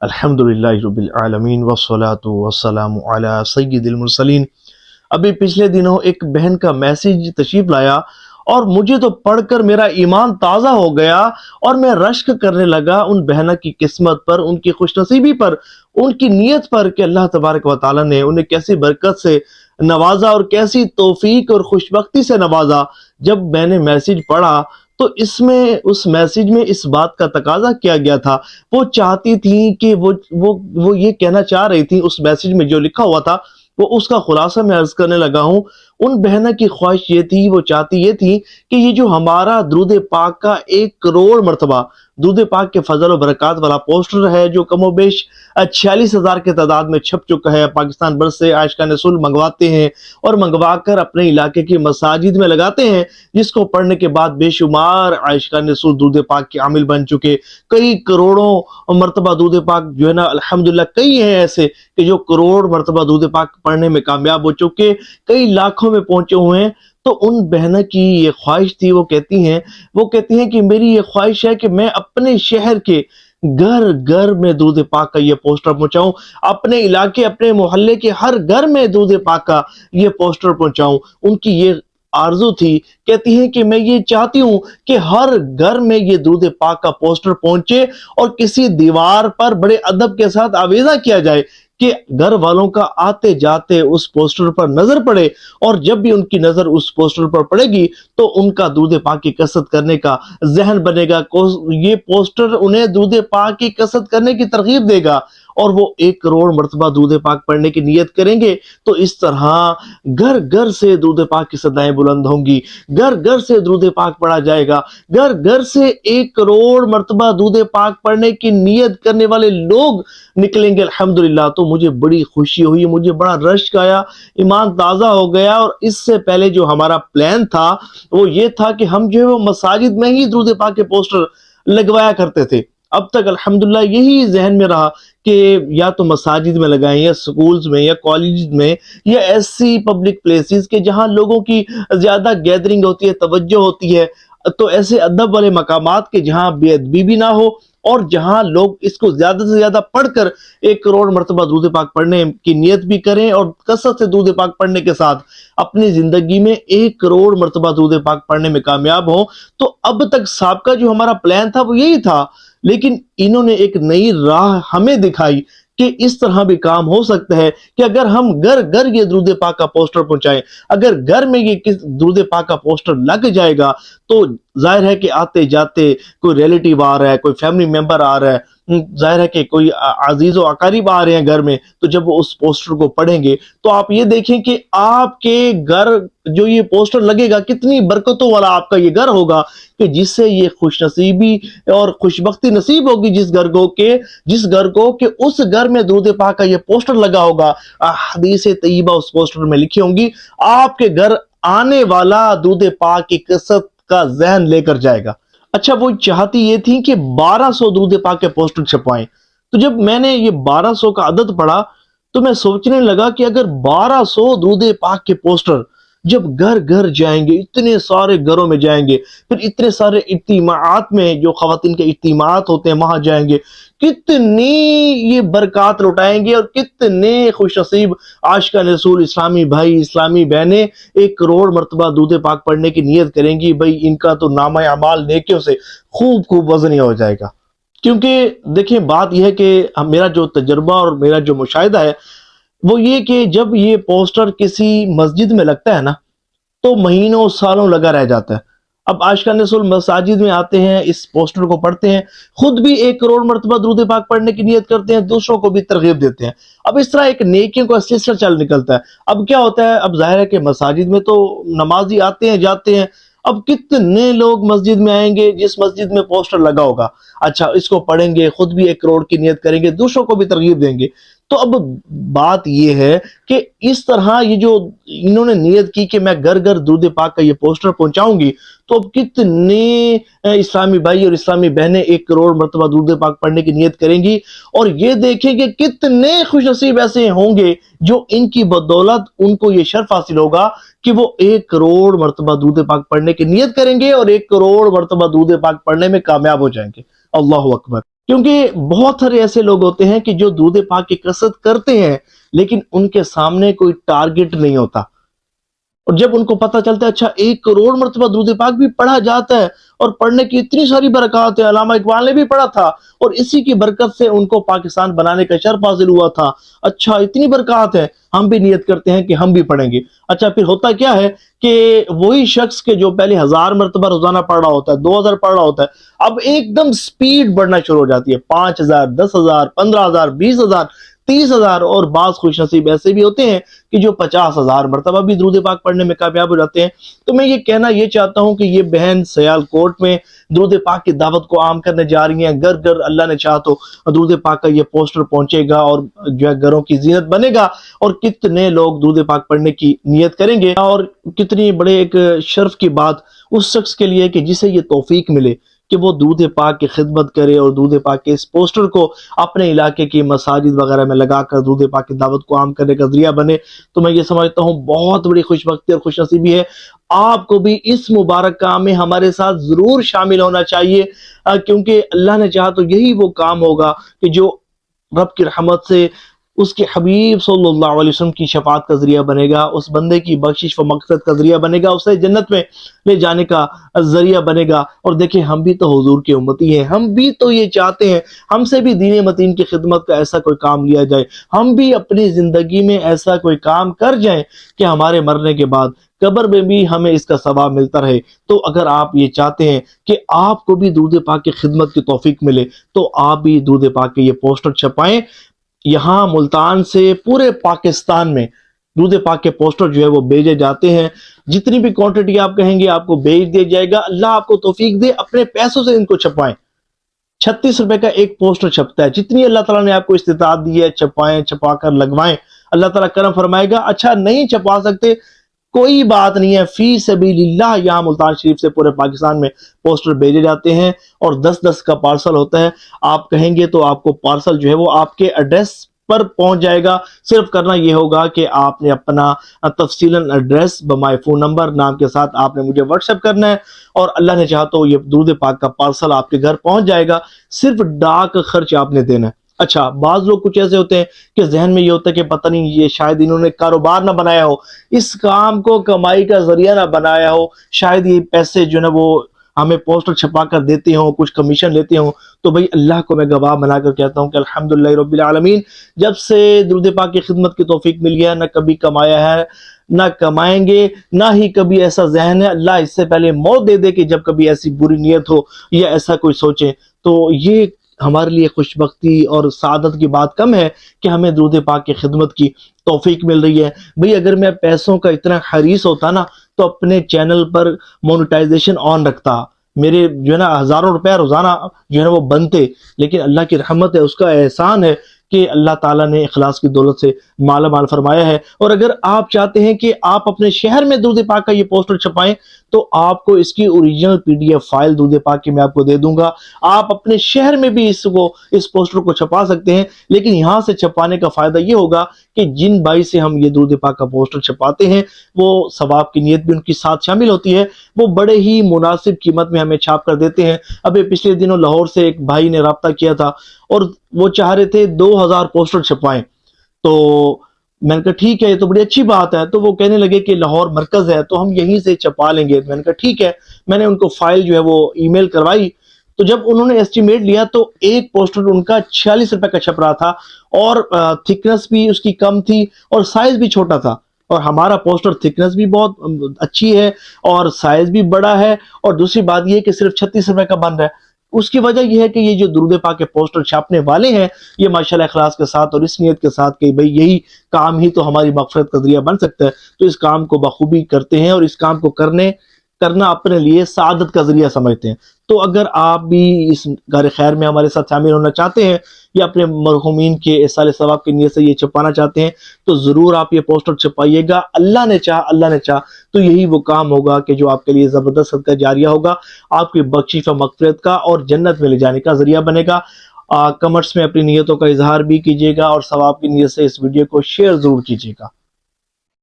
الحمدللہ رب العالمین والصلاة والسلام علی سید المرسلین۔ ابھی پچھلے دنوں ایک بہن کا میسیج تشریف لایا اور مجھے تو پڑھ کر میرا ایمان تازہ ہو گیا اور میں رشک کرنے لگا ان بہنوں کی قسمت پر، ان کی خوش نصیبی پر، ان کی نیت پر کہ اللہ تبارک و تعالیٰ نے انہیں کیسی برکت سے نوازا اور کیسی توفیق اور خوشبختی سے نوازا۔ جب میں نے میسیج پڑھا تو اس میسیج میں اس بات کا تقاضا کیا گیا تھا، وہ چاہتی تھیں کہ وہ یہ کہنا چاہ رہی تھیں، اس میسیج میں جو لکھا ہوا تھا وہ اس کا خلاصہ میں عرض کرنے لگا ہوں۔ ان بہنوں کی خواہش یہ تھی، وہ چاہتی یہ تھی کہ یہ جو ہمارا درود پاک کا 1 کروڑ مرتبہ درود پاک کے فضل و برکات والا پوسٹر ہے، جو کم و بیش 46,000 کے تعداد میں چھپ چکا ہے، پاکستان بھر سے عاشقان رسول منگواتے ہیں اور منگوا کر اپنے علاقے کی مساجد میں لگاتے ہیں، جس کو پڑھنے کے بعد بے شمار عاشقان رسول درود پاک کے عامل بن چکے، کئی کروڑوں مرتبہ درود پاک جو ہے نا، الحمدللہ کئی ہیں ایسے کہ جو کروڑ مرتبہ درود پاک پڑھنے میں کامیاب ہو چکے، کئی لاکھوں میں پہنچے ہوئے ہیں۔ تو ان بہنوں کی یہ خواہش تھی، وہ کہتی ہیں کہ میری یہ خواہش ہے کہ میں اپنے شہر کے گھر گھر میں درود پاک کا یہ پوسٹر پہنچاؤں، اپنے علاقے، اپنے محلے کے ہر گھر میں درود پاک کا یہ پوسٹر پہنچاؤں۔ ان کی یہ آرزو تھی، کہتی ہیں کہ میں یہ چاہتی ہوں کہ ہر گھر میں یہ درود پاک کا پوسٹر پہنچے اور کسی دیوار پر بڑے ادب کے ساتھ آویزہ کیا جائے کہ گھر والوں کا آتے جاتے اس پوسٹر پر نظر پڑے، اور جب بھی ان کی نظر اس پوسٹر پر پڑے گی تو ان کا درود پاک کی کثرت کرنے کا ذہن بنے گا، یہ پوسٹر انہیں درود پاک کی کثرت کرنے کی ترغیب دے گا اور وہ 1 کروڑ مرتبہ درود پاک پڑھنے کی نیت کریں گے۔ تو اس طرح گھر گھر سے درود پاک کی صدائیں بلند ہوں گی، گھر گھر سے درود پاک پڑھا جائے گا، گھر گھر سے 1 کروڑ مرتبہ درود پاک پڑھنے کی نیت کرنے والے لوگ نکلیں گے الحمدللہ۔ تو مجھے بڑی خوشی ہوئی، مجھے بڑا رشک آیا، ایمان تازہ ہو گیا۔ اور اس سے پہلے جو ہمارا پلان تھا وہ یہ تھا کہ ہم جو ہے وہ مساجد میں ہی درود پاک کے پوسٹر لگوایا کرتے تھے۔ اب تک الحمدللہ یہی ذہن میں رہا کہ یا تو مساجد میں لگائیں، یا سکولز میں، یا کالجز میں، یا ایسی پبلک پلیسز کے جہاں لوگوں کی زیادہ گیدرنگ ہوتی ہے، توجہ ہوتی ہے، تو ایسے ادب والے مقامات کے جہاں بے ادبی بھی نہ ہو اور جہاں لوگ اس کو زیادہ سے زیادہ پڑھ کر 1 کروڑ مرتبہ درود پاک پڑھنے کی نیت بھی کریں اور کثرت سے درود پاک پڑھنے کے ساتھ اپنی زندگی میں 1 کروڑ مرتبہ درود پاک پڑھنے میں کامیاب ہوں۔ تو اب تک سابقہ جو ہمارا پلان تھا وہ یہی تھا، لیکن انہوں نے ایک نئی راہ ہمیں دکھائی کہ اس طرح بھی کام ہو سکتا ہے کہ اگر ہم گھر گھر یہ درود پاک کا پوسٹر پہنچائیں، اگر گھر میں یہ درود پاک کا پوسٹر لگ جائے گا تو ظاہر ہے کہ آتے جاتے کوئی ریلیٹیو آ رہا ہے، کوئی فیملی ممبر آ رہا ہے، ظاہر ہے کہ کوئی عزیز و اقارب آ رہے ہیں گھر میں، تو جب وہ اس پوسٹر کو پڑھیں گے تو آپ یہ دیکھیں کہ آپ کے گھر جو یہ پوسٹر لگے گا کتنی برکتوں والا آپ کا یہ گھر ہوگا، کہ جس سے یہ خوش نصیبی اور خوشبختی نصیب ہوگی جس گھر کو کہ اس گھر میں درود پاک کا یہ پوسٹر لگا ہوگا، حدیث طیبہ اس پوسٹر میں لکھی ہوں گی، آپ کے گھر آنے والا درود پاک کی کثرت کا ذہن لے کر جائے گا۔ اچھا، وہ چاہتی یہ تھی کہ 1200 درود پاک کے پوسٹر چھپوائیں۔ تو جب میں نے یہ 1200 کا عدد پڑھا تو میں سوچنے لگا کہ اگر 1200 درود پاک کے پوسٹر جب گھر گھر جائیں گے، اتنے سارے گھروں میں جائیں گے، پھر اتنے سارے اجتماعات میں، جو خواتین کے اجتماعات ہوتے ہیں وہاں جائیں گے، کتنی یہ برکات لوٹائیں گے اور کتنے خوش نصیب عاشقان رسول، اسلامی بھائی، اسلامی بہنیں 1 کروڑ مرتبہ درود پاک پڑھنے کی نیت کریں گی، بھائی ان کا تو نامہ اعمال نیکیوں سے خوب وزنی ہو جائے گا۔ کیونکہ دیکھیں بات یہ ہے کہ میرا جو تجربہ اور میرا جو مشاہدہ ہے وہ یہ کہ جب یہ پوسٹر کسی مسجد میں لگتا ہے نا تو مہینوں سالوں لگا رہ جاتا ہے۔ اب عاشقان رسول مساجد میں آتے ہیں، اس پوسٹر کو پڑھتے ہیں، خود بھی 1 کروڑ مرتبہ درود پاک پڑھنے کی نیت کرتے ہیں، دوسروں کو بھی ترغیب دیتے ہیں۔ اب اس طرح ایک نیکیوں کا سلسلہ چل نکلتا ہے۔ اب کیا ہوتا ہے، اب ظاہر ہے کہ مساجد میں تو نمازی آتے ہیں جاتے ہیں، اب کتنے لوگ مسجد میں آئیں گے جس مسجد میں پوسٹر لگا ہوگا، اچھا اس کو پڑھیں گے، خود بھی 1 کروڑ کی نیت کریں گے، دوسروں کو بھی ترغیب دیں گے۔ تو اب بات یہ ہے کہ اس طرح یہ جو انہوں نے نیت کی کہ میں گھر گھر درود پاک کا یہ پوسٹر پہنچاؤں گی، تو اب کتنے اسلامی بھائی اور اسلامی بہنیں 1 کروڑ مرتبہ درود پاک پڑھنے کی نیت کریں گی، اور یہ دیکھیں کہ کتنے خوش نصیب ایسے ہوں گے جو ان کی بدولت ان کو یہ شرف حاصل ہوگا کہ وہ 1 کروڑ مرتبہ درود پاک پڑھنے کی نیت کریں گے اور 1 کروڑ مرتبہ درود پاک پڑھنے میں کامیاب ہو جائیں گے۔ अल्लाहु अकबर। क्योंकि बहुत सारे ऐसे लोग होते हैं कि जो दूध पाक की कसरत करते हैं लेकिन उनके सामने कोई टारगेट नहीं होता, और जब उनको पता चलता है अच्छा 1 करोड़ मरतबा दूध पाक भी पढ़ा जाता है और पढ़ने की इतनी सारी बरकत है, अल्लामा इकबाल ने भी पढ़ा था और इसी की बरकत से उनको पाकिस्तान बनाने का शर्फ हासिल हुआ था, अच्छा इतनी बरकत है, हम भी नियत करते हैं कि हम भी पढ़ेंगे। अच्छा फिर होता क्या है कि वही शख्स के जो पहले 1000 मरतबा रोजाना पढ़ रहा होता है, 2000 पढ़ रहा होता है, अब एकदम स्पीड बढ़ना शुरू हो जाती है, 5000, 10,000, 15,000, 20,000, 30,000, और बाज खुशनसीब ऐसे भी होते हैं कि जो 50,000 मरतबा भी दुरूद पाक पढ़ने में कामयाब हो जाते हैं। तो मैं ये कहना ये चाहता हूँ कि ये बहन सियालकोट में दुरूद पाक की दावत को आम करने जा रही हैं। घर घर अल्लाह ने चाहा तो दुरूद पाक का ये पोस्टर पहुंचेगा और जो है घरों की जीनत बनेगा, और कितने लोग दुरूद पाक पढ़ने की नियत करेंगे, और कितनी बड़े एक शर्फ की बात उस शख्स के लिए कि जिसे ये तौफीक मिले कि वो दूध पाक की खिदमत करे और दूध पाक के इस पोस्टर को अपने इलाके की मसाजिद वगैरह में लगाकर दूध पाक की दावत को आम करने का जरिया बने। तो मैं ये समझता हूँ बहुत बड़ी खुशबख्ती और खुशनसीबी है। आपको भी इस मुबारक काम में हमारे साथ जरूर शामिल होना चाहिए, क्योंकि अल्लाह ने चाहा तो यही वो काम होगा कि जो रब की रहमत से उसके हबीब सल्लल्लाहु अलैहि वसल्लम की शफात का जरिया बनेगा, उस बंदे की बख्शिश व मक़फ़िरत का जरिया बनेगा, उसे जन्नत में ले जाने का जरिया बनेगा। और देखिए हम भी तो हुजूर की उम्मती हैं, हम भी तो ये चाहते हैं हमसे भी दीन मतीन की खिदमत का ऐसा कोई काम लिया जाए, हम भी अपनी जिंदगी में ऐसा कोई काम कर जाएं कि हमारे मरने के बाद कब्र में भी हमें इसका सवाब मिलता रहे। तो अगर आप ये चाहते हैं कि आपको भी दूध पाक की खिदमत की तौफीक मिले तो आप भी दूध पाक के ये पोस्टर छपाएं। यहाँ मुल्तान से पूरे पाकिस्तान में दूध पाक के पोस्टर जो है वो भेजे जाते हैं, जितनी भी क्वांटिटी आप कहेंगे आपको भेज दिया जाएगा। अल्लाह आपको तौफीक दे, अपने पैसों से इनको छपाएं। 36 रुपए का एक पोस्टर छपता है, जितनी अल्लाह ताला ने आपको इस्तिताअत दी है छपाएं, छपा कर लगवाएं, अल्लाह ताला करम फरमाएगा। अच्छा नहीं छपा सकते कोई बात नहीं है, फी सबीलिल्लाह यहाँ मुल्तान शरीफ से पूरे पाकिस्तान में पोस्टर भेजे जाते हैं और 10-10 का पार्सल होता है। आप कहेंगे तो आपको पार्सल जो है वो आपके एड्रेस पर पहुंच जाएगा। सिर्फ करना ये होगा कि आपने अपना तफसीलन एड्रेस बमाय फ़ोन नंबर नाम के साथ आपने मुझे व्हाट्सएप करना है, और अल्लाह ने चाहा तो ये दूध पाक का पार्सल आपके घर पहुंच जाएगा। सिर्फ डाक खर्च आपने देना है। अच्छा बाज लोग कुछ ऐसे होते हैं कि जहन में ये होता है कि पता नहीं ये शायद इन्होंने कारोबार ना बनाया हो, इस काम को कमाई का जरिया ना बनाया हो, शायद ये पैसे जो है वो हमें पोस्टर छपा कर देते हो, कुछ कमीशन लेते हो। तो भाई अल्लाह को मैं गवाह बनाकर कहता हूँ कि अल्हम्दुलिल्लाह रब्बिल आलमीन, जब से दुरूद पाक की खिदमत की तौफीक मिली है, न कभी कमाया है ना कमाएंगे, ना ही कभी ऐसा जहन है। अल्लाह इससे पहले मौत दे दे कि जब कभी ऐसी बुरी नीयत हो या ऐसा कोई सोचे। तो ये हमारे लिए खुशबख्ती और सादत की बात कम है कि हमें दूध पाक की खिदमत की तौफीक मिल रही है। भाई अगर मैं पैसों का इतना हरीस होता ना तो अपने चैनल पर मोनेटाइजेशन ऑन रखता, मेरे जो है ना हजारों रुपए रोजाना जो है ना वो बनते। लेकिन अल्लाह की रहमत है, उसका एहसान है कि अल्लाह ताला ने इखलास की दौलत से माला माल फरमाया है। और अगर आप चाहते हैं कि आप अपने शहर में दूध पाक का ये पोस्टर छपाएं तो आपको इसकी ओरिजिनल PDF फाइल दूध पाक की मैं आपको दे दूंगा। आप अपने शहर में भी इस पोस्टर को छपा सकते हैं, लेकिन यहाँ से छपाने का फायदा ये होगा कि जिन भाई से हम ये दूध पाक का पोस्टर छपाते हैं वो सवाब की नीयत भी उनकी साथ शामिल होती है, वो बड़े ही मुनासिब कीमत में हमें छाप कर देते हैं। अभी पिछले दिनों लाहौर से एक भाई ने राब्ता किया था और वो चाह रहे थे 2000 पोस्टर छपवाएं। तो मैंने कहा ठीक है, ये तो बड़ी अच्छी बात है। तो वो कहने लगे कि लाहौर मरकज है तो हम यहीं से छपा लेंगे। मैंने कहा ठीक है, मैंने उनको फाइल जो है वो ईमेल करवाई। तो जब उन्होंने एस्टिमेट लिया तो एक पोस्टर उनका 46 रुपए का छप रहा था, और थिकनेस भी उसकी कम थी और साइज भी छोटा था। और हमारा पोस्टर थिकनेस भी बहुत अच्छी है और साइज भी बड़ा है, और दूसरी बात यह कि सिर्फ 36 रुपए का बन रहा है। उसकी वजह यह है कि ये जो दुरूद पाक के पोस्टर छापने वाले हैं ये माशाल्लाह इखलास के साथ और इस नियत के साथ कि भाई यही काम ही तो हमारी मग़फ़िरत का जरिया बन सकता है, तो इस काम को बखूबी करते हैं और इस काम को करना अपने लिए सादत का जरिया समझते हैं। तो अगर आप भी इस कार खैर में हमारे साथ शामिल होना चाहते हैं या अपने मरहूमीन के इसाले सवाब की नीयत से ये छपाना चाहते हैं तो ज़रूर आप ये पोस्टर छपाइएगा। अल्लाह ने चाहा तो यही वो काम होगा कि जो आपके लिए ज़बरदस्त सदका जारिया होगा, आपकी बख्शिश व मग़फ़िरत का और जन्नत में ले जाने का जरिया बनेगा। कमेंट्स में अपनी नीयतों का इजहार भी कीजिएगा और सवाब की नीयत से इस वीडियो को शेयर ज़रूर कीजिएगा।